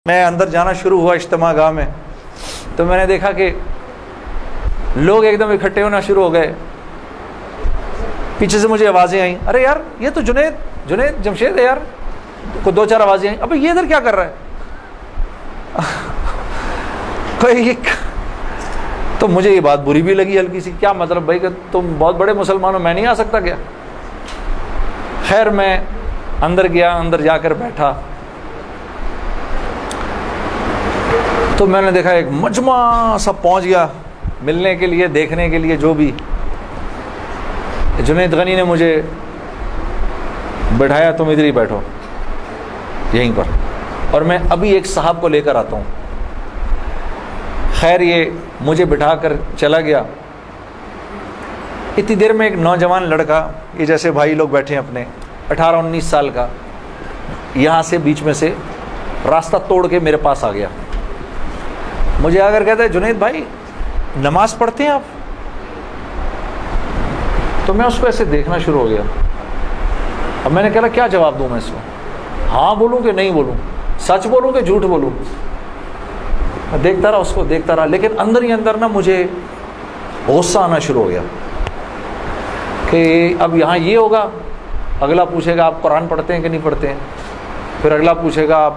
میں اندر جانا شروع ہوا اجتماع گاہ میں، تو میں نے دیکھا کہ لوگ ایک دم اکٹھے ہونا شروع ہو گئے. پیچھے سے مجھے آوازیں آئیں، ارے یار یہ تو جنید جمشید ہے یار. کو دو چار آوازیں آئیں، ابھی یہ ادھر کیا کر رہا ہے؟ کوئی تو مجھے یہ بات بری بھی لگی ہلکی سی. کیا مطلب بھائی کہ تم بہت بڑے مسلمان ہو، میں نہیں آ سکتا کیا؟ خیر میں اندر گیا، اندر جا کر بیٹھا تو میں نے دیکھا ایک مجمع سب پہنچ گیا ملنے کے لیے، دیکھنے کے لیے. جو بھی جنید غنی نے مجھے بٹھایا، تم ادھر ہی بیٹھو یہیں پر، اور میں ابھی ایک صاحب کو لے کر آتا ہوں. خیر یہ مجھے بٹھا کر چلا گیا. اتنی دیر میں ایک نوجوان لڑکا، یہ جیسے بھائی لوگ بیٹھے ہیں اپنے، 18-19 سال کا، یہاں سے بیچ میں سے راستہ توڑ کے میرے پاس آ گیا. مجھے آ کر کہتا ہے جنید بھائی نماز پڑھتے ہیں آپ؟ تو میں اس کو ایسے دیکھنا شروع ہو گیا. اب میں نے کہا کیا جواب دوں میں اس کو؟ ہاں بولوں کہ نہیں بولوں، سچ بولوں کہ جھوٹ بولوں؟ میں دیکھتا رہا اس کو، دیکھتا رہا، لیکن اندر ہی اندر نا مجھے غصہ آنا شروع ہو گیا کہ اب یہاں یہ ہوگا، اگلا پوچھے گا آپ قرآن پڑھتے ہیں کہ نہیں پڑھتے ہیں، پھر اگلا پوچھے گا آپ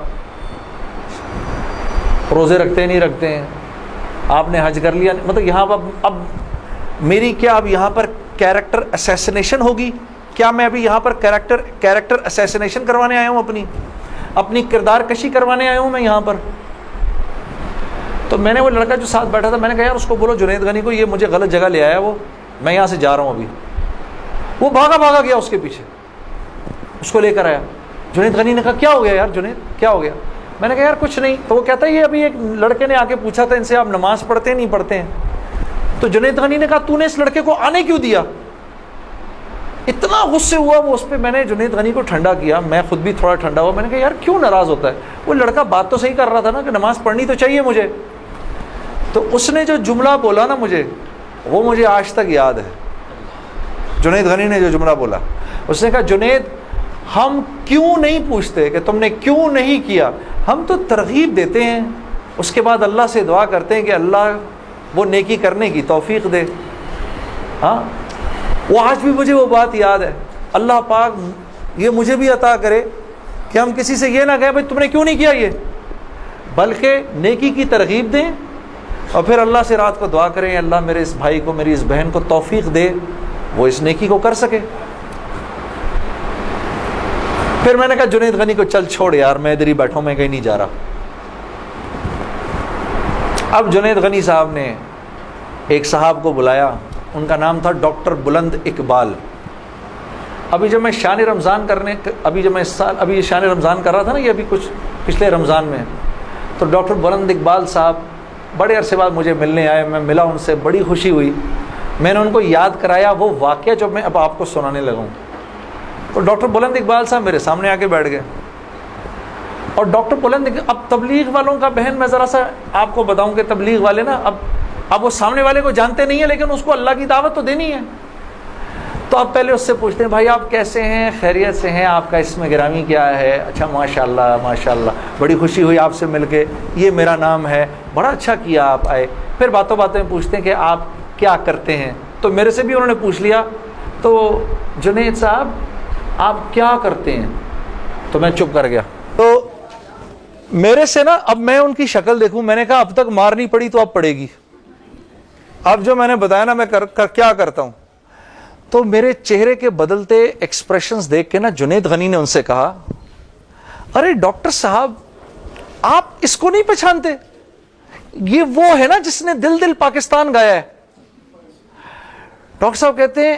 روزے رکھتے ہیں نہیں رکھتے ہیں، آپ نے حج کر لیا. مطلب یہاں اب میری کیا اب یہاں پر کیریکٹر اسیسنیشن ہوگی؟ کیا میں ابھی یہاں پر کیریکٹر اسیسنیشن کروانے آیا ہوں، اپنی کردار کشی کروانے آیا ہوں میں یہاں پر؟ تو میں نے وہ لڑکا جو ساتھ بیٹھا تھا، میں نے کہا یار اس کو بولو جنید غنی کو یہ مجھے غلط جگہ لے آیا، وہ میں یہاں سے جا رہا ہوں ابھی. وہ بھاگا گیا اس کے پیچھے، اس کو لے کر آیا. جنید غنی نے کہا کیا ہو گیا یار جنید، کیا ہو گیا؟ میں نے کہا یار کچھ نہیں. تو وہ کہتا ہے یہ ابھی ایک لڑکے نے آ کے پوچھا تھا ان سے آپ نماز پڑھتے ہیں نہیں پڑھتے ہیں. تو جنید غنی نے کہا تو نے اس لڑکے کو آنے کیوں دیا؟ اتنا غصے ہوا وہ اس پہ. میں نے جنید غنی کو ٹھنڈا کیا، میں خود بھی تھوڑا ٹھنڈا ہوا. میں نے کہا یار کیوں ناراض ہوتا ہے؟ وہ لڑکا بات تو صحیح کر رہا تھا نا کہ نماز پڑھنی تو چاہیے مجھے. تو اس نے جو جملہ بولا نا مجھے، وہ مجھے آج تک یاد ہے. جنید غنی نے جو جملہ بولا، اس نے کہا جنید ہم کیوں نہیں پوچھتے کہ تم نے کیوں نہیں کیا، ہم تو ترغیب دیتے ہیں، اس کے بعد اللہ سے دعا کرتے ہیں کہ اللہ وہ نیکی کرنے کی توفیق دے. ہاں وہ آج بھی مجھے وہ بات یاد ہے. اللہ پاک یہ مجھے بھی عطا کرے کہ ہم کسی سے یہ نہ کہیں بھائی تم نے کیوں نہیں کیا یہ، بلکہ نیکی کی ترغیب دیں اور پھر اللہ سے رات کو دعا کریں اللہ میرے اس بھائی کو، میری اس بہن کو توفیق دے وہ اس نیکی کو کر سکے. پھر میں نے کہا جنید غنی کو چل چھوڑ یار، میں ادھر ہی بیٹھا ہوں، میں کہیں نہیں جا رہا. اب جنید غنی صاحب نے ایک صاحب کو بلایا، ان کا نام تھا ڈاکٹر بلند اقبال. ابھی جب میں شان رمضان ابھی شان رمضان کر رہا تھا نا، یہ ابھی کچھ پچھلے رمضان میں، تو ڈاکٹر بلند اقبال صاحب بڑے عرصے بعد مجھے ملنے آئے. میں ملا ان سے، بڑی خوشی ہوئی. میں نے ان کو یاد کرایا وہ واقعہ جو میں اب آپ کو سنانے لگا ہوں. تو ڈاکٹر بلند اقبال صاحب میرے سامنے آ کے بیٹھ گئے. اور ڈاکٹر بلند اب تبلیغ والوں کا بہن میں ذرا سا آپ کو بتاؤں کہ تبلیغ والے نا اب وہ سامنے والے کو جانتے نہیں ہیں، لیکن اس کو اللہ کی دعوت تو دینی ہے. تو اب پہلے اس سے پوچھتے ہیں بھائی آپ کیسے ہیں، خیریت سے ہیں، آپ کا اسم گرامی کیا ہے؟ اچھا ماشاء اللہ بڑی خوشی ہوئی آپ سے مل کے، یہ میرا نام ہے، بڑا اچھا کیا آپ آئے. پھر باتوں میں پوچھتے ہیں کہ آپ کیا کرتے ہیں. تو میرے سے بھی انہوں نے پوچھ لیا تو جنید صاحب آپ کیا کرتے ہیں؟ تو میں چپ کر گیا. تو میرے سے نا اب میں ان کی شکل دیکھوں، میں نے کہا اب تک مار نہیں پڑی تو اب پڑے گی. اب جو میں نے بتایا نا میں کیا کرتا ہوں، تو میرے چہرے کے بدلتے ایکسپریشنز دیکھ کے نا جنید غنی نے ان سے کہا ارے ڈاکٹر صاحب آپ اس کو نہیں پہچانتے؟ یہ وہ ہے نا جس نے دل دل پاکستان گایا ہے. ڈاکٹر صاحب کہتے ہیں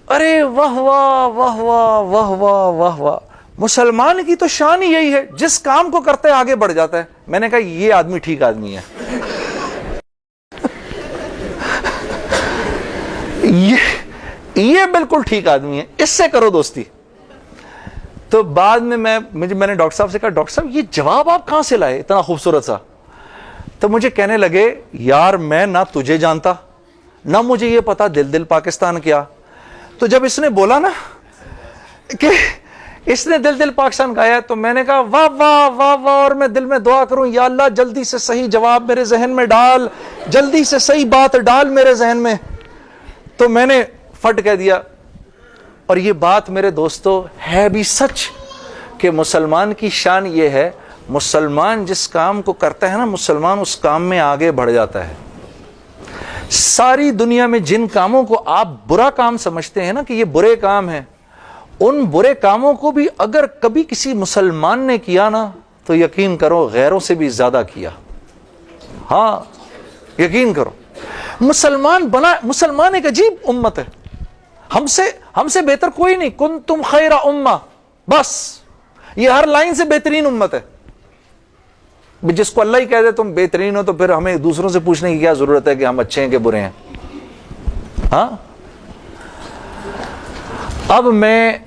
ارے واہ واہ واہ واہ واہ واہ واہ واہ، مسلمان کی تو شان ہی یہی ہے، جس کام کو کرتا ہے آگے بڑھ جاتا ہے. میں نے کہا یہ آدمی ٹھیک آدمی ہے، یہ بالکل ٹھیک آدمی ہے، اس سے کرو دوستی. تو بعد میں میں نے ڈاکٹر صاحب سے کہا ڈاکٹر صاحب یہ جواب آپ کہاں سے لائے اتنا خوبصورت سا؟ تو مجھے کہنے لگے یار میں نہ تجھے جانتا نہ مجھے یہ پتا دل دل پاکستان کیا. تو جب اس نے بولا نا اس نے دل پاکستان گایا. تو میں نے کہا واہ واہ واہ واہ, اور میں دل میں دعا کروں یا اللہ جلدی سے صحیح جواب میرے ذہن میں ڈال, جلدی سے صحیح بات ڈال میرے ذہن میں. تو میں نے فٹ کہہ دیا. اور یہ بات میرے دوستو ہے بھی سچ کہ مسلمان کی شان یہ ہے, مسلمان جس کام کو کرتا ہے نا, مسلمان اس کام میں آگے بڑھ جاتا ہے. ساری دنیا میں جن کاموں کو آپ برا کام سمجھتے ہیں نا کہ یہ برے کام ہیں, ان برے کاموں کو بھی اگر کبھی کسی مسلمان نے کیا نا تو یقین کرو غیروں سے بھی زیادہ کیا. ہاں یقین کرو, مسلمان ایک عجیب امت ہے, ہم سے بہتر کوئی نہیں. کنتم خیر امہ, بس یہ ہر لائن سے بہترین امت ہے. جس کو اللہ ہی کہہ دے تم بہترین ہو تو پھر ہمیں دوسروں سے پوچھنے کی کیا ضرورت ہے کہ ہم اچھے ہیں کہ برے ہیں. ہاں اب میں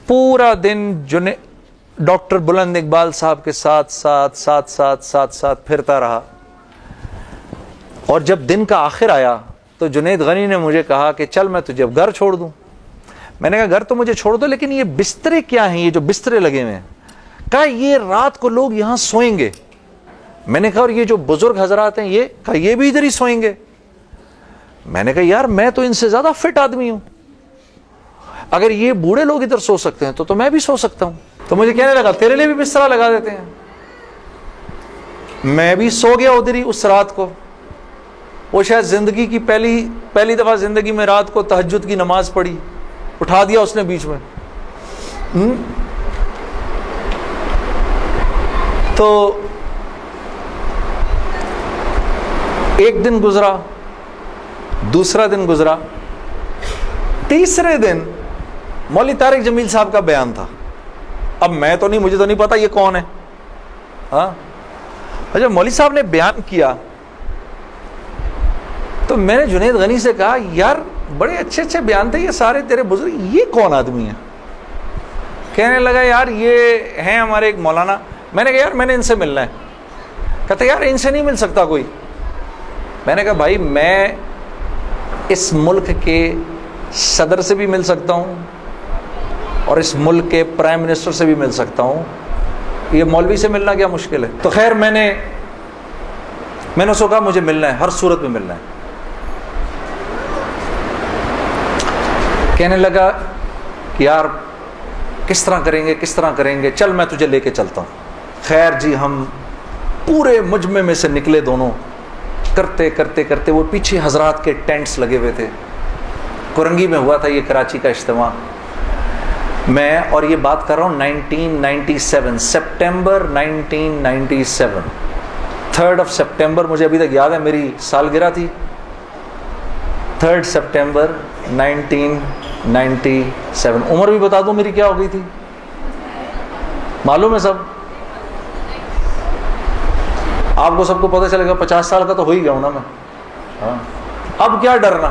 پورا دن ڈاکٹر بلند اقبال صاحب کے ساتھ پھرتا رہا. اور جب دن کا آخر آیا تو جنید غنی نے مجھے کہا کہ چل میں تجھے اب گھر چھوڑ دوں. میں نے کہا گھر تو مجھے چھوڑ دو, لیکن یہ بسترے کیا ہیں, یہ جو بسترے لگے ہوئے ہیں؟ کہا یہ رات کو لوگ یہاں سوئیں گے. میں نے کہا اور یہ جو بزرگ حضرات ہیں یہ بھی ادھر ہی سوئیں گے. میں نے کہا یار میں تو ان سے زیادہ فٹ آدمی ہوں, اگر یہ بوڑھے لوگ ادھر سو سکتے ہیں تو میں بھی سو سکتا ہوں. تو مجھے کہنے لگا تیرے لیے بھی بستر لگا دیتے ہیں. میں بھی سو گیا ادھر ہی اس رات کو. وہ شاید زندگی کی پہلی دفعہ زندگی میں رات کو تہجد کی نماز پڑھی, اٹھا دیا اس نے بیچ میں. تو ایک دن گزرا, دوسرا دن گزرا, تیسرے دن مولوی طارق جمیل صاحب کا بیان تھا. اب مجھے تو نہیں پتا یہ کون ہے. ہاں جب مولوی صاحب نے بیان کیا تو میں نے جنید غنی سے کہا یار بڑے اچھے اچھے بیان تھے یہ سارے تیرے بزرگ, یہ کون آدمی ہے؟ کہنے لگا یار یہ ہیں ہمارے ایک مولانا. میں نے کہا یار میں نے ان سے ملنا ہے. کہتا یار ان سے نہیں مل سکتا کوئی. میں نے کہا بھائی میں اس ملک کے صدر سے بھی مل سکتا ہوں اور اس ملک کے پرائم منسٹر سے بھی مل سکتا ہوں, یہ مولوی سے ملنا کیا مشکل ہے؟ تو خیر میں نے اس کو کہا مجھے ملنا ہے, ہر صورت میں ملنا ہے. کہنے لگا یار کس طرح کریں گے, چل میں تجھے لے کے چلتا ہوں. خیر جی ہم پورے مجمع میں سے نکلے دونوں, کرتے وہ پیچھے حضرات کے ٹینٹس لگے ہوئے تھے. کرنگی میں ہوا تھا یہ کراچی کا اجتماع. میں اور یہ بات کر رہا ہوں 1997 سپٹمبر 1997 3rd of سپٹمبر, مجھے ابھی تک یاد ہے میری سالگرہ تھی 3rd سپٹمبر 1997. عمر بھی بتا دوں میری کیا ہو گئی تھی, معلوم ہے سب آپ کو, سب کو پتہ چلے گا. 50 سال کا تو ہو ہی گیا ہوں نا میں. ہاں اب کیا ڈرنا,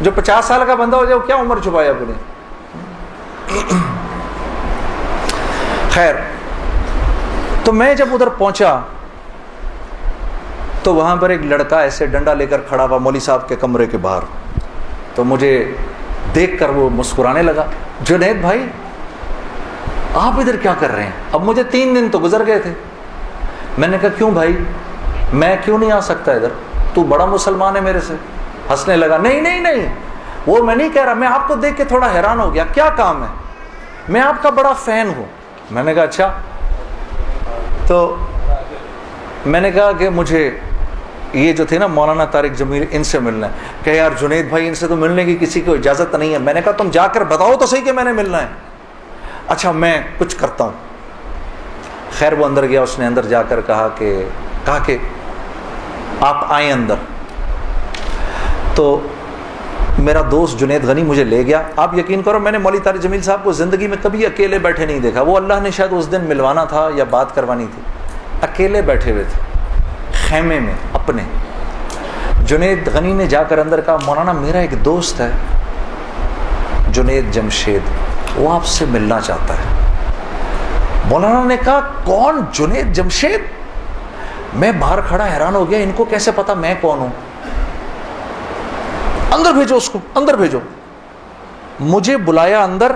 جو 50 سال کا بندہ ہو جائے وہ کیا عمر چھپایا اپنے. خیر تو میں جب ادھر پہنچا تو وہاں پر ایک لڑکا ایسے ڈنڈا لے کر کھڑا ہوا مولوی صاحب کے کمرے کے باہر. تو مجھے دیکھ کر وہ مسکرانے لگا, جنید بھائی آپ ادھر کیا کر رہے ہیں؟ اب مجھے 3 دن تو گزر گئے تھے. میں نے کہا کیوں بھائی, میں کیوں نہیں آ سکتا ادھر, تو بڑا مسلمان ہے میرے سے. ہنسنے لگا, نہیں وہ میں نہیں کہہ رہا, میں آپ کو دیکھ کے تھوڑا حیران ہو گیا, کیا کام ہے؟ میں آپ کا بڑا فین ہوں. میں نے کہا اچھا. تو میں نے کہا کہ مجھے یہ جو تھے نا مولانا طارق جمیل, ان سے ملنا ہے. کہ یار جنید بھائی ان سے تو ملنے کی کسی کو اجازت نہیں ہے. میں نے کہا تم جا کر بتاؤ تو صحیح کہ میں نے ملنا ہے. اچھا میں کچھ کرتا ہوں. خیر وہ اندر گیا, اس نے اندر جا کر کہا کہ آپ آئیں اندر. تو میرا دوست جنید غنی مجھے لے گیا. آپ یقین کرو میں نے مولوی طارق جمیل صاحب کو زندگی میں کبھی اکیلے بیٹھے نہیں دیکھا. وہ اللہ نے شاید اس دن ملوانا تھا یا بات کروانی تھی, اکیلے بیٹھے ہوئے تھے خیمے میں اپنے. جنید غنی نے جا کر اندر کہا مولانا میرا ایک دوست ہے جنید جمشید, وہ آپ سے ملنا چاہتا ہے. مولانا نے کہا کون جنید جمشید؟ میں باہر کھڑا حیران ہو گیا, ان کو کیسے پتا میں کون ہوں؟ اندر بھیجو اس کو, اندر بھیجو. مجھے بلایا اندر.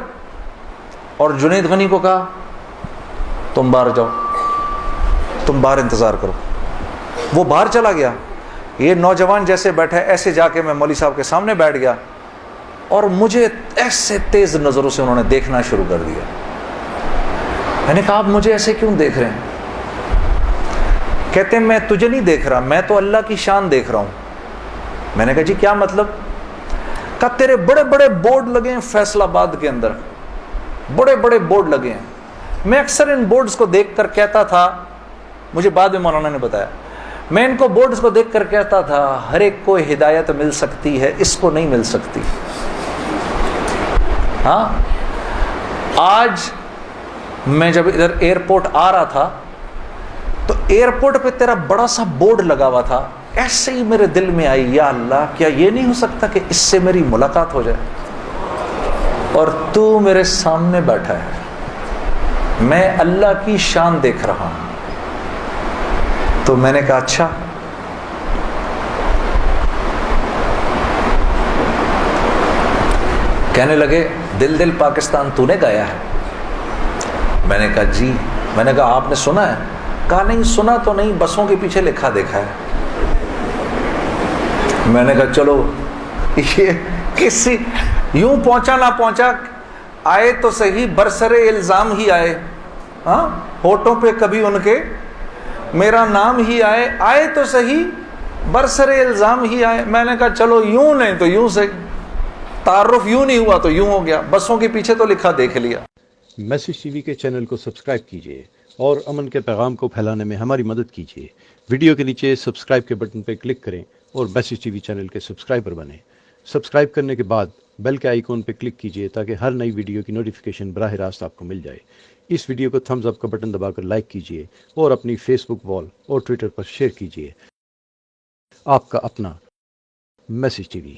اور جنید غنی کو کہا تم باہر جاؤ، تم باہر انتظار کرو. وہ باہر چلا گیا. یہ نوجوان جیسے بیٹھا ہے ایسے جا کے میں مولوی صاحب کے سامنے بیٹھ گیا اور مجھے ایسے تیز نظروں سے انہوں نے دیکھنا شروع کر دیا. میں نے کہا آپ مجھے ایسے کیوں دیکھ رہے ہیں؟ کہتے ہیں میں تجھے نہیں دیکھ رہا، میں تو اللہ کی شان دیکھ رہا ہوں. میں نے کہا جی کیا مطلب؟ کہا تیرے بڑے بڑے بورڈ لگے ہیں فیصل آباد کے اندر، بڑے بڑے بورڈ لگے ہیں. میں اکثر ان بورڈز کو دیکھ کر کہتا تھا، مجھے بعد میں مولانا نے بتایا، میں ان کو بورڈز کو دیکھ کر کہتا تھا ہر ایک کو ہدایت مل سکتی ہے، اس کو نہیں مل سکتی. ہاں آج میں جب ادھر ایئرپورٹ آ رہا تھا تو ایئرپورٹ پہ تیرا بڑا سا بورڈ لگا ہوا تھا، ایسے ہی میرے دل میں آئی یا اللہ کیا یہ نہیں ہو سکتا کہ اس سے میری ملاقات ہو جائے، اور تو میرے سامنے بیٹھا ہے، میں اللہ کی شان دیکھ رہا ہوں. تو میں نے کہا اچھا. کہنے لگے دل دل پاکستان تو نے گایا ہے. میں نے کہا جی. میں نے کہا آپ نے سنا ہے؟ کہا نہیں سنا تو نہیں، بسوں کے پیچھے لکھا دیکھا ہے. میں نے کہا چلو یہ کسی یوں پہنچا نہ پہنچا، آئے تو صحیح برسر الزام ہی آئے. ہاں ہوٹوں پہ کبھی ان کے میرا نام ہی آئے، آئے تو صحیح برسر الزام ہی آئے. میں نے کہا چلو یوں نہیں تو یوں سے، تعارف یوں نہیں ہوا تو یوں ہو گیا، بسوں کے پیچھے تو لکھا دیکھ لیا. میسج ٹی وی کے چینل کو سبسکرائب کیجیے اور امن کے پیغام کو پھیلانے میں ہماری مدد کیجیے. ویڈیو کے نیچے سبسکرائب کے بٹن پر کلک کریں اور میسج ٹی وی چینل کے سبسکرائبر بنیں. سبسکرائب کرنے کے بعد بیل کے آئیکن پہ کلک کیجیے تاکہ ہر نئی ویڈیو کی نوٹیفیکیشن براہ راست آپ کو مل جائے. اس ویڈیو کو تھمز اپ کا بٹن دبا کر لائک کیجیے اور اپنی فیس بک وال اور ٹویٹر پر شیئر کیجیے. آپ کا اپنا میسج ٹی وی.